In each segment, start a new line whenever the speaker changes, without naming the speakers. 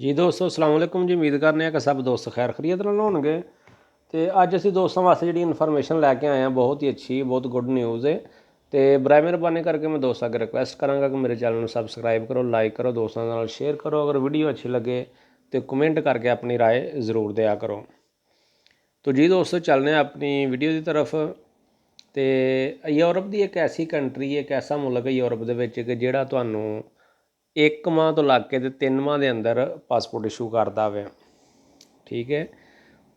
जी दोस्तों अस्सलाम वालेकुम जी। उम्मीद करने कि सब दोस्त खैर खरीत नाल होणगे। तो अज असीं दोस्तों वास्ते जी इन्फॉर्मेशन लैके आए हैं, बहुत ही अच्छी बहुत गुड न्यूज़ है। तो बराए मेहरबानी करके मैं दोस्तों अगर रिक्वेस्ट कराँगा कि मेरे चैनल को सबसक्राइब करो, लाइक करो, दोस्तों नाल शेयर करो। अगर वीडियो अच्छी लगे तो कमेंट करके अपनी राय ज़रूर दिया करो। तो जी दोस्तों चलने अपनी वीडियो की तरफ। तो यूरोप की एक ऐसी कंट्री, एक ऐसा मुल्क है यूरोप के जिहड़ा तुहानूं 1 माह तो लग के 3 माह के अंदर पासपोर्ट इशू करता वे। ठीक है।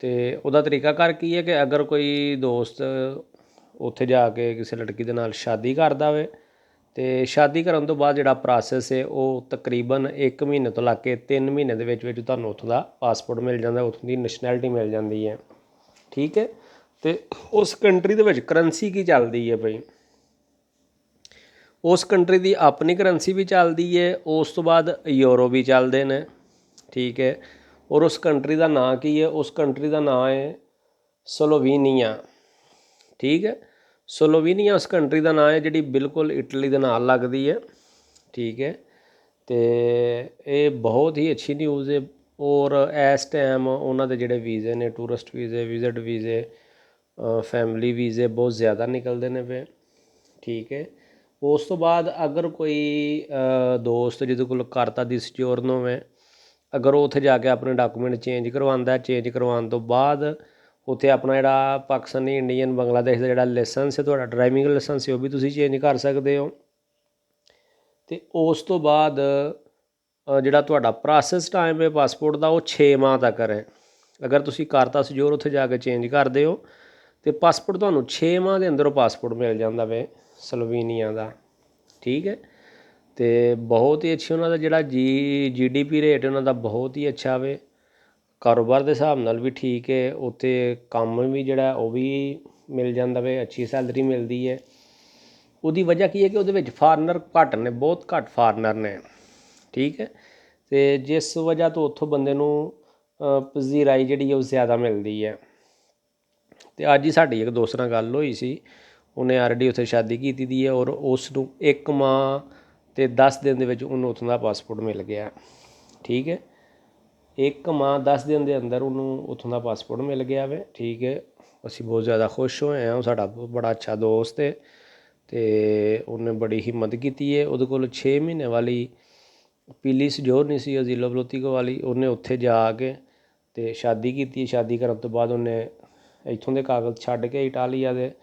तो उसका तरीकाकार की है कि अगर कोई दोस्त उत्थे जाके किसी लड़की दे नाल शादी करदा वे तो शादी करन तो बाद जिहड़ा प्रासैस है वो तकरीबन 1 महीने तो लग के 3 महीने दे विच तुहानूं उत्थों दा पासपोर्ट मिल जांदा, उत्थों दी नैशनैलिटी मिल जाती है। ठीक है। तो उस कंट्री दे विच करंसी की चलदी है बई, उस कंट्री की अपनी करंसी भी चलती है, उस तो बाद यूरो भी चलते हैं। ठीक है। और उस कंट्री का नाम की है, उस कंट्री का नाम है स्लोवीनिया। ठीक है। स्लोवीनिया उस कंट्री का नाम है जी, बिल्कुल इटली के नाल लगती है। ठीक है। तो ये बहुत ही अच्छी न्यूज़ है। और इस टाइम उन्होंने जोड़े वीज़े ने, टूरिस्ट वीज़े, विजिट वीज़े, फैमिली वीज़े बहुत ज़्यादा निकलते हैं पे। ठीक है। उस तो बाद अगर कोई दोस्त जिहदे कोल करता दी सिक्योर होवे, अगर वो उत्थे जाके अपने डाकूमेंट चेंज करवांदा, चेंज करवाने तो बाद उत्थे अपना जिहड़ा पाकिस्तानी, इंडियन, बांग्लादेश का जिहड़ा लाइसेंस है, तुहाडा ड्राइविंग लाइसेंस है, वो भी तुसीं चेंज कर सकते हो। तो उस तो बाद जिहड़ा तुहाडा प्रासैस टाइम है पासपोर्ट का, वो 6 माह तक है। अगर तुसीं करता सिक्योर उत्थे जाके चेंज करते हो तो पासपोर्ट तुहानूं 6 माह के अंदर पासपोर्ट मिल जाता वे स्लोवीनिया का। ठीक है। तो बहुत ही अच्छी उन्होंने जिहड़ा GDP रेट उन्होंने बहुत ही अच्छा वे, कारोबार के हिसाब नाल भी ठीक है। उत्थे काम भी जिहड़ा वो भी मिल जाता वे, अच्छी सैलरी मिलती है। उसकी वजह की है कि उहदे विच फॉरनर घट ने, बहुत घट फॉरनर ने। ठीक है। तो जिस वजह तो उत्थों बंदे नूं पजीराई जिहड़ी है वो ज़्यादा मिलती है। तो अज ही साडी एक दोस्त नाल गल होई सी, उन्हें ऑलरेडी उत्थे शादी की दी है और उसनूं 1 माह तो 10 दिन दे विच उन्होंने उत्थों दा पासपोर्ट मिल गया। ठीक है। 1 माह 10 दिन के अंदर उन्होंने उत्थों दा पासपोर्ट मिल गया वे। ठीक है। असीं बहुत ज़्यादा खुश होए हैं, साडा बड़ा अच्छा दोस्त है। तो उन्हें बड़ी हिम्मत की है। उहदे कोल 6 महीने वाली पीली सजोर नहीं सी, अजीलोवलोती वाली। उन्हें उत्थे जाके तो शादी की, शादी करन तो बाद उन्हें इत्थों के कागज़ छड्ड के इटालिया दे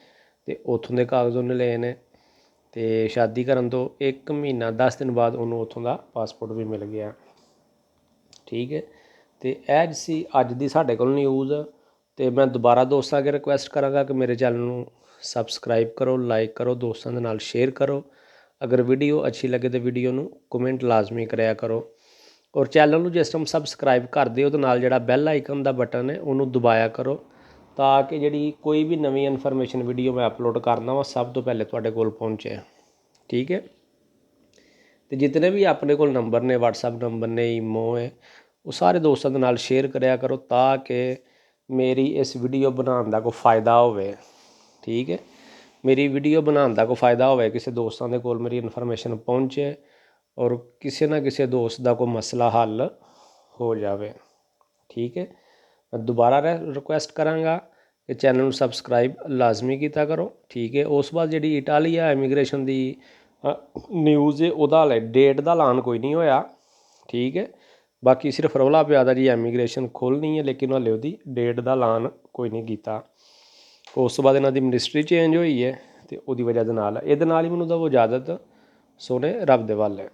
ते उत्थों के कागज़ उन्हें ले ने। तो शादी करन तो 1 महीना 10 दिन बाद उन्होंने उत्थों का पासपोर्ट भी मिल गया। ठीक है। तो यह सी अज की साढ़े कोल न्यूज़। तो मैं दोबारा दोस्तों अगे रिक्वेस्ट कराँगा कि मेरे चैनल को सबसक्राइब करो, लाइक करो, दोस्तों के नाल शेयर करो। अगर वीडियो अच्छी लगे तो वीडियो नूं कमेंट लाजमी कराया करो। और चैनल को जिस टाइम सबसक्राइब करते हो तो नाल जिहड़ा बैल आइकन का बटन है उन्होंने दबाया करो, ताकि जिहड़ी कोई भी नवीं इन्फॉर्मेशन वीडियो मैं अपलोड करना वा सब तो पहले तुहाडे कोल पहुँचे। ठीक है। तो जितने भी अपने कोल नंबर ने, WhatsApp नंबर ने, ईमो है, वो सारे दोस्तों के नाल शेयर कराया करो, ताकि मेरी इस वीडियो बनाने का कोई फ़ायदा होवे। ठीक है। मेरी वीडियो बनाने का कोई फ़ायदा होवे, किसी दोस्तों के कोल मेरी इन्फॉर्मेशन पहुँचे और किसी ना किसी दोस्त का कोई मसला हल हो जाए। ठीक है। मैं दोबारा रिक्वेस्ट कराँगा कि चैनल को सबसक्राइब लाजमी किया करो। ठीक है। उस बाद जी इटालिया इमीग्रेशन की न्यूज़ है, वह हाले डेट का ऐलान कोई नहीं होया। ठीक है। बाकी सिर्फ रौला पिया दा जी इमीग्रेशन खुलनी है, लेकिन हाले उसकी डेट का ऐलान कोई नहीं किया। उस तो बाद इन्हां दी मिनिस्ट्री चेंज हुई है, तो उसकी वजह के नाल ही मैनूं दो इजाज़त। सोने रब दे हवाले।